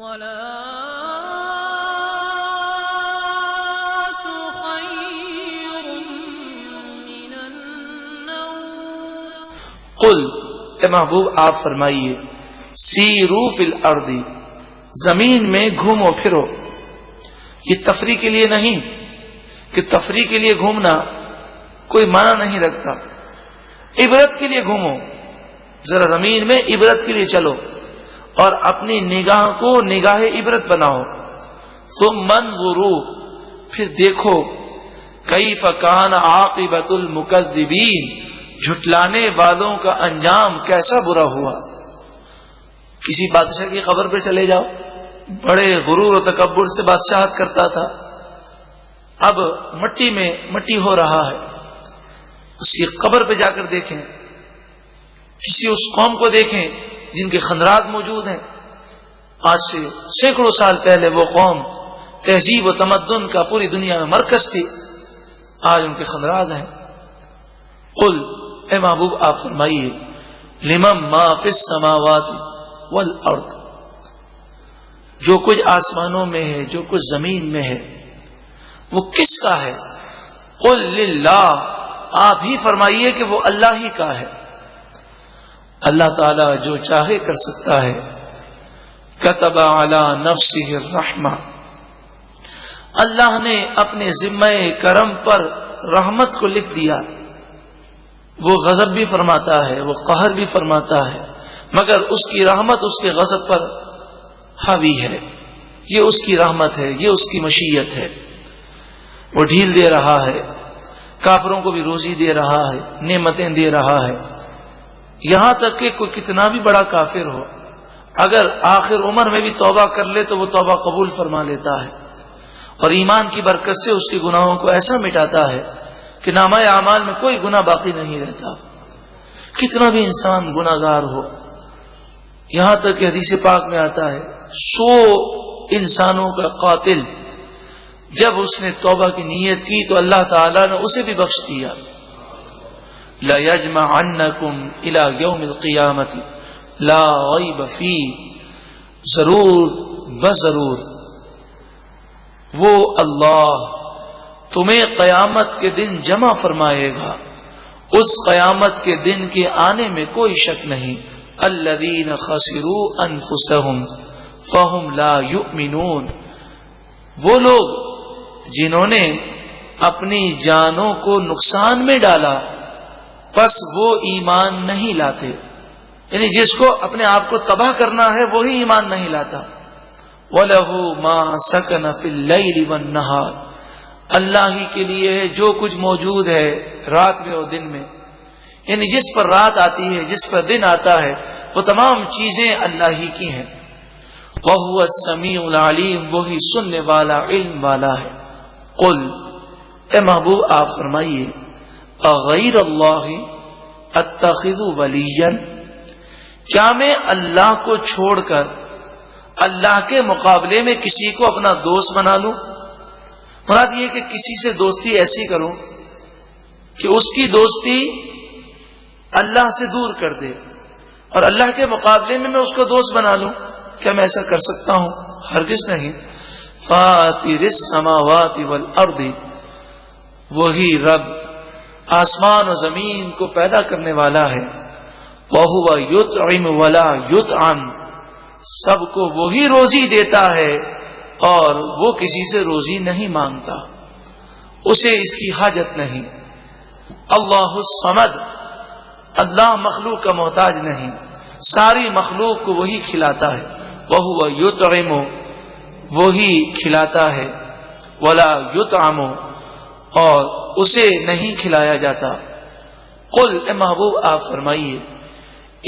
الصلاة خير من النوم قل اے محبوب آپ فرمائیے سیرو فی الارض زمین میں گھومو پھرو. یہ تفریح کے لیے نہیں کہ تفریح کے لیے گھومنا کوئی معنی نہیں رکھتا. عبرت کے لیے گھومو, ذرا زمین میں عبرت کے لیے چلو اور اپنی نگاہ کو نگاہ عبرت بناؤ. ثم انظروا پھر دیکھو کیف کان عاقبۃ المکذبین جھٹلانے والوں کا انجام کیسا برا ہوا. کسی بادشاہ کی قبر پہ چلے جاؤ, بڑے غرور و تکبر سے بادشاہت کرتا تھا, اب مٹی میں مٹی ہو رہا ہے, اس کی قبر پہ جا کر دیکھیں. کسی اس قوم کو دیکھیں جن کے خندرات موجود ہیں. آج سے سینکڑوں سال پہلے وہ قوم تہذیب و تمدن کا پوری دنیا میں مرکز تھی, آج ان کے خندرات ہیں. قل اے محبوب آپ فرمائیے لمن ما فی السماوات والارض جو کچھ آسمانوں میں ہے جو کچھ زمین میں ہے وہ کس کا ہے. قل للہ آپ ہی فرمائیے کہ وہ اللہ ہی کا ہے. اللہ تعالی جو چاہے کر سکتا ہے. کتب علی نفسہ الرحمہ اللہ نے اپنے ذمہ کرم پر رحمت کو لکھ دیا. وہ غضب بھی فرماتا ہے, وہ قہر بھی فرماتا ہے, مگر اس کی رحمت اس کے غضب پر حاوی ہے. یہ اس کی رحمت ہے, یہ اس کی مشیت ہے. وہ ڈھیل دے رہا ہے, کافروں کو بھی روزی دے رہا ہے, نعمتیں دے رہا ہے. یہاں تک کہ کوئی کتنا بھی بڑا کافر ہو, اگر آخر عمر میں بھی توبہ کر لے تو وہ توبہ قبول فرما لیتا ہے, اور ایمان کی برکت سے اس کے گناہوں کو ایسا مٹاتا ہے کہ نامہ اعمال میں کوئی گناہ باقی نہیں رہتا. کتنا بھی انسان گناہگار ہو, یہاں تک کہ حدیث پاک میں آتا ہے 100 انسانوں کا قاتل جب اس نے توبہ کی نیت کی تو اللہ تعالیٰ نے اسے بھی بخش دیا. لَيَجْمَعَنَّكُمْ إِلَى يَوْمِ الْقِيَامَةِ لَا رَيْبَ فِيهِ ضرور بضرور وہ اللہ تمہیں قیامت کے دن جمع فرمائے گا. اس قیامت کے دن کے آنے میں کوئی شک نہیں. الذین خسروا انفسهم فهم لا یؤمنون وہ لوگ جنہوں نے اپنی جانوں کو نقصان میں ڈالا بس وہ ایمان نہیں لاتے. یعنی جس کو اپنے آپ کو تباہ کرنا ہے وہی ایمان نہیں لاتا. وَلَهُ مَا سَكَنَ فِي اللَّيْلِ وَالنَّهَارِ اللہ ہی کے لیے ہے جو کچھ موجود ہے رات میں اور دن میں. یعنی جس پر رات آتی ہے, جس پر دن آتا ہے, وہ تمام چیزیں اللہ ہی کی ہیں. وَهُوَ السَّمِيعُ الْعَلِيمُ وہی سننے والا علم والا ہے. قل اے محبوب آپ فرمائیے اغیر اللہ اتخذ ولیا کیا میں اللہ کو چھوڑ کر اللہ کے مقابلے میں کسی کو اپنا دوست بنا لوں. مراد یہ کہ کسی سے دوستی ایسی کروں کہ اس کی دوستی اللہ سے دور کر دے اور اللہ کے مقابلے میں اس کو دوست بنا لوں. کیا میں ایسا کر سکتا ہوں؟ ہرگز نہیں. فاطر السماوات والارض وہی رب آسمان و زمین کو پیدا کرنے والا ہے. وَهُوَ يُطْعِمُ وَلَا يُطْعَمُ سب کو وہی روزی دیتا ہے اور وہ کسی سے روزی نہیں مانگتا, اسے اس کی حاجت نہیں. اللہ الصمد اللہ مخلوق کا محتاج نہیں, ساری مخلوق کو وہی کھلاتا ہے. وَهُوَ يُطْعِمُ وہی کھلاتا ہے. وَلَا يُطْعَمُ اور اسے نہیں کھلایا جاتا. قل اے محبوب آپ فرمائیے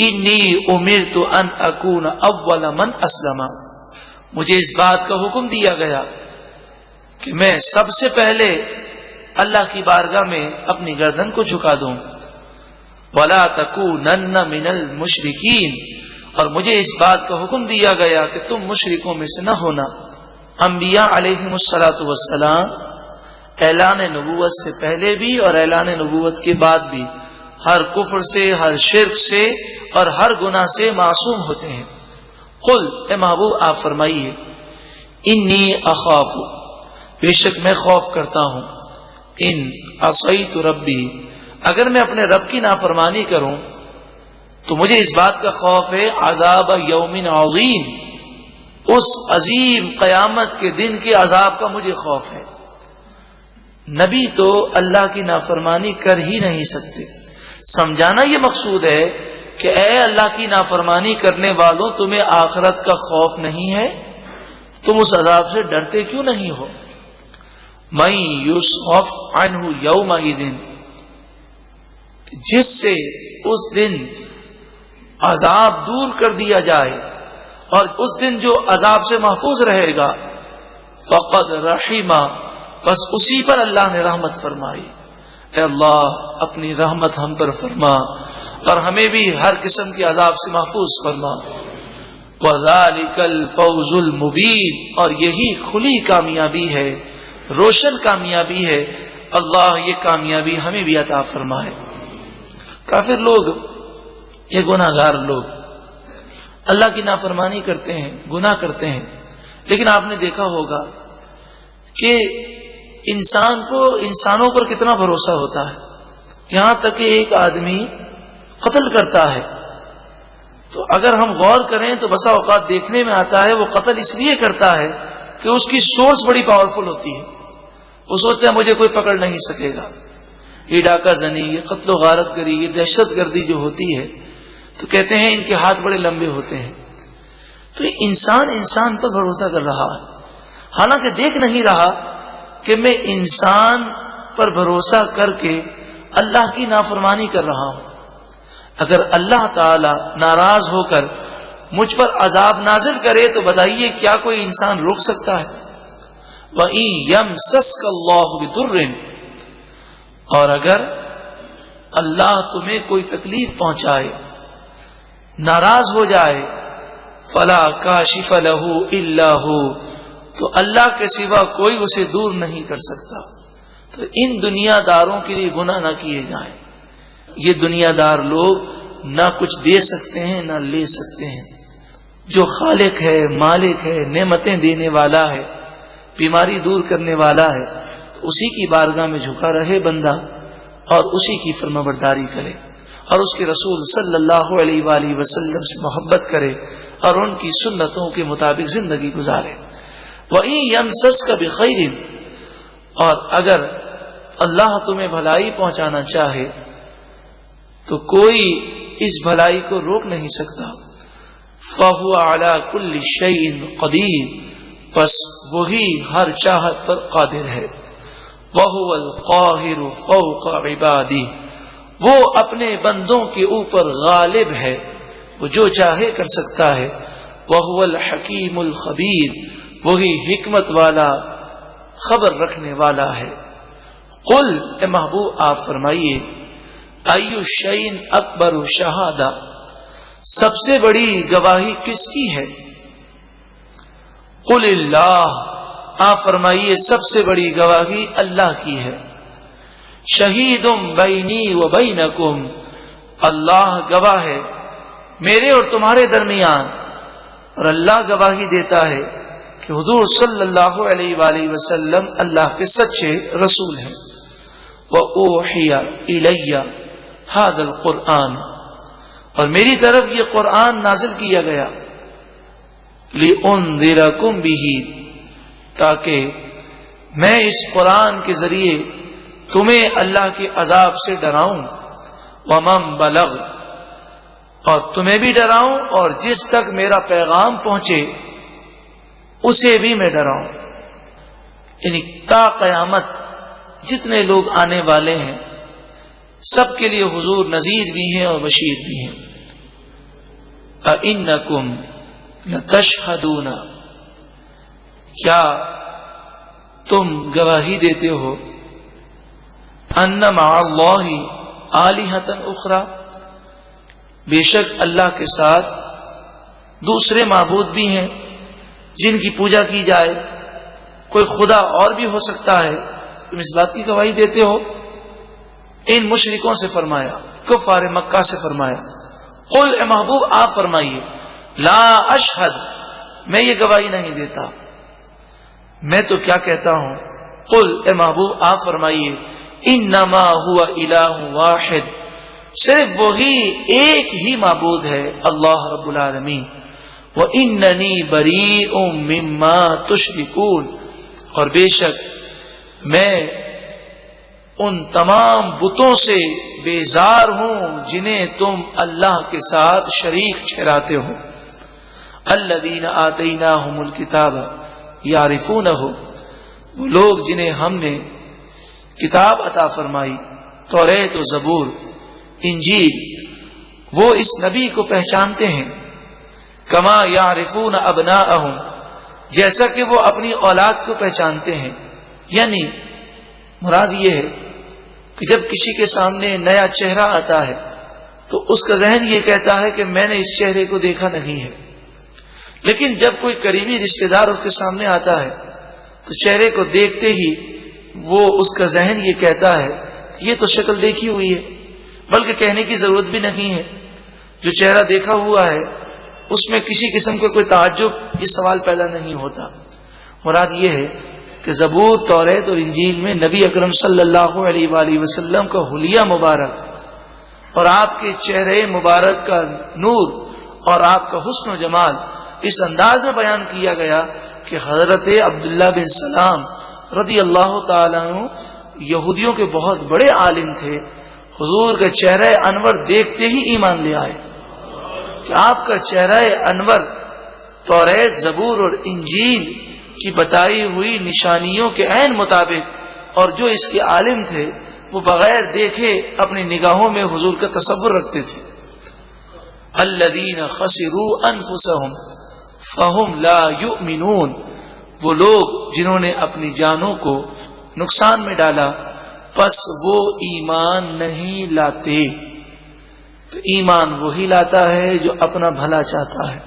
انی امرت ان اکون اول من اسلم مجھے اس بات کا حکم دیا گیا کہ میں سب سے پہلے اللہ کی بارگاہ میں اپنی گردن کو جھکا دوں. ولا تکونن من المشرکین اور مجھے اس بات کا حکم دیا گیا کہ تم مشرکوں میں سے نہ ہونا. انبیاء علیہم الصلاۃ والسلام اعلان نبوت سے پہلے بھی اور اعلان نبوت کے بعد بھی ہر کفر سے, ہر شرک سے اور ہر گناہ سے معصوم ہوتے ہیں. قل اے محبوب آپ فرمائیے انی اخاف بے شک میں خوف کرتا ہوں ان عصیت ربی اگر میں اپنے رب کی نافرمانی کروں تو مجھے اس بات کا خوف ہے عذاب یوم عظیم اس عظیم قیامت کے دن کے عذاب کا مجھے خوف ہے. نبی تو اللہ کی نافرمانی کر ہی نہیں سکتے. سمجھانا یہ مقصود ہے کہ اے اللہ کی نافرمانی کرنے والوں تمہیں آخرت کا خوف نہیں ہے؟ تم اس عذاب سے ڈرتے کیوں نہیں ہو؟ من یصرف عنہ یومئذ جس سے اس دن عذاب دور کر دیا جائے اور اس دن جو عذاب سے محفوظ رہے گا فقد رحمہ بس اسی پر اللہ نے رحمت فرمائی. اے اللہ اپنی رحمت ہم پر فرما اور ہمیں بھی ہر قسم کے عذاب سے محفوظ فرما. وَذَلِكَ الْفَوْزُ الْمُبِينُ اور یہی کھلی کامیابی ہے روشن کامیابی ہے. اللہ یہ کامیابی ہمیں بھی عطا فرمائے. کافر لوگ یہ گناہ گار لوگ اللہ کی نافرمانی کرتے ہیں گناہ کرتے ہیں لیکن آپ نے دیکھا ہوگا کہ انسان کو انسانوں پر کتنا بھروسہ ہوتا ہے. یہاں تک کہ ایک آدمی قتل کرتا ہے تو اگر ہم غور کریں تو بسا اوقات دیکھنے میں آتا ہے وہ قتل اس لیے کرتا ہے کہ اس کی سورس بڑی پاورفل ہوتی ہے. وہ سوچتا ہے مجھے کوئی پکڑ نہیں سکے گا. یہ ڈاکہ زنی یہ قتل و غارت گری یہ دہشت گردی جو ہوتی ہے تو کہتے ہیں ان کے ہاتھ بڑے لمبے ہوتے ہیں. تو یہ انسان پر بھروسہ کر رہا ہے حالانکہ دیکھ نہیں رہا کہ میں انسان پر بھروسہ کر کے اللہ کی نافرمانی کر رہا ہوں. اگر اللہ تعالی ناراض ہو کر مجھ پر عذاب نازل کرے تو بتائیے کیا کوئی انسان روک سکتا ہے؟ وَإِن يَمْسَسْكَ اللَّهُ بِضُرٍّ اور اگر اللہ تمہیں کوئی تکلیف پہنچائے ناراض ہو جائے فَلَا كَاشِفَ لَهُ إِلَّا هُوَ تو اللہ کے سوا کوئی اسے دور نہیں کر سکتا. تو ان دنیا داروں کے لیے گناہ نہ کیے جائیں. یہ دنیا دار لوگ نہ کچھ دے سکتے ہیں نہ لے سکتے ہیں. جو خالق ہے مالک ہے نعمتیں دینے والا ہے بیماری دور کرنے والا ہے تو اسی کی بارگاہ میں جھکا رہے بندہ اور اسی کی فرمانبرداری کرے اور اس کے رسول صلی اللہ علیہ وآلہ وسلم سے محبت کرے اور ان کی سنتوں کے مطابق زندگی گزارے. وَإِن يَمْسَسْكَ بِخَيْرٍ اور اگر اللہ تمہیں بھلائی پہنچانا چاہے تو کوئی اس بھلائی کو روک نہیں سکتا. فَهُوَ عَلَى كُلِّ شَيْءٍ قَدِيرٌ بس وہی ہر چاہت پر قادر ہے. وَهُوَ الْقَاهِرُ فَوْقَ عِبَادِهِ وہ اپنے بندوں کے اوپر غالب ہے وہ جو چاہے کر سکتا ہے. وَهُوَ الْحَكِيمُ الْخَبِيرُ وہی حکمت والا خبر رکھنے والا ہے. قل اے محبوب آپ فرمائیے ایو شیء اکبر شہادہ سب سے بڑی گواہی کس کی ہے؟ قل اللہ آپ فرمائیے سب سے بڑی گواہی اللہ کی ہے. شہید بینی و بینکم اللہ گواہ ہے میرے اور تمہارے درمیان اور اللہ گواہی دیتا ہے کہ حضور صلی اللہ علیہ وآلہ وسلم اللہ کے سچے رسول ہیں. وَأُوحِيَ إِلَيَّ هَذَا الْقُرْآنُ اور میری طرف یہ قرآن نازل کیا گیا لِأُنذِرَكُمْ بِهِ تاکہ میں اس قرآن کے ذریعے تمہیں اللہ کے عذاب سے ڈراؤں. وَمَن بَلَغَ اور تمہیں بھی ڈراؤں اور جس تک میرا پیغام پہنچے اسے بھی میں ڈراؤں. یعنی تا قیامت جتنے لوگ آنے والے ہیں سب کے لیے حضور نذیر بھی ہیں اور بشیر بھی ہیں. أَإِنَّكُمْ لَتَشْهَدُونَ کیا تم گواہی دیتے ہو أَنَّ مَعَ اللَّهِ آلِهَةً أُخْرَى بے شک اللہ کے ساتھ دوسرے معبود بھی ہیں جن کی پوجا کی جائے کوئی خدا اور بھی ہو سکتا ہے تم اس بات کی گواہی دیتے ہو. ان مشرکوں سے فرمایا کفار مکہ سے فرمایا قل اے محبوب آپ فرمائیے لا اشہد، میں یہ گواہی نہیں دیتا، میں تو کیا کہتا ہوں، قل، اے محبوب آپ فرمائیے، انما هو الہ واحد، صرف وہی ایک ہی معبود ہے، اللہ رب العالمین، واننی بریء مما تشرکون، اور بے شک میں ان تمام بتوں سے بیزار ہوں جنہیں تم اللہ کے ساتھ شریک ٹھہراتے ہو۔ الذین آتیناہم الکتاب یعرفونہ، وہ لوگ جنہیں ہم نے کتاب عطا فرمائی، توریت و زبور، انجیل، وہ اس نبی کو پہچانتے ہیں، کما یعرفون ابناءہم، جیسا کہ وہ اپنی اولاد کو پہچانتے ہیں۔ یعنی مراد یہ ہے کہ جب کسی کے سامنے نیا چہرہ آتا ہے تو اس کا ذہن یہ کہتا ہے کہ میں نے اس چہرے کو دیکھا نہیں ہے، لیکن جب کوئی قریبی رشتہ دار اس کے سامنے آتا ہے تو چہرے کو دیکھتے ہی وہ اس کا ذہن یہ کہتا ہے کہ یہ تو شکل دیکھی ہوئی ہے، بلکہ کہنے کی ضرورت بھی نہیں ہے، جو چہرہ دیکھا ہوا ہے اس میں کسی قسم کا کوئی تعجب، یہ سوال پیدا نہیں ہوتا۔ مراد یہ ہے کہ زبور، توریت اور انجیل میں نبی اکرم صلی اللہ علیہ وآلہ وسلم کا حلیہ مبارک اور آپ کے چہرے مبارک کا نور اور آپ کا حسن و جمال اس انداز میں بیان کیا گیا کہ حضرت عبداللہ بن سلام رضی اللہ تعالیٰ عنہ یہودیوں کے بہت بڑے عالم تھے، حضور کا چہرہ انور دیکھتے ہی ایمان لے آئے کہ آپ کا چہرہ انور توریت، زبور اور انجیل کی بتائی ہوئی نشانیوں کے عین مطابق، اور جو اس کے عالم تھے وہ بغیر دیکھے اپنی نگاہوں میں حضور کا تصور رکھتے تھے۔ الذین خسروا انفسهم فهم لا یؤمنون، وہ لوگ جنہوں نے اپنی جانوں کو نقصان میں ڈالا پس وہ ایمان نہیں لاتے۔ تو ایمان وہی لاتا ہے جو اپنا بھلا چاہتا ہے۔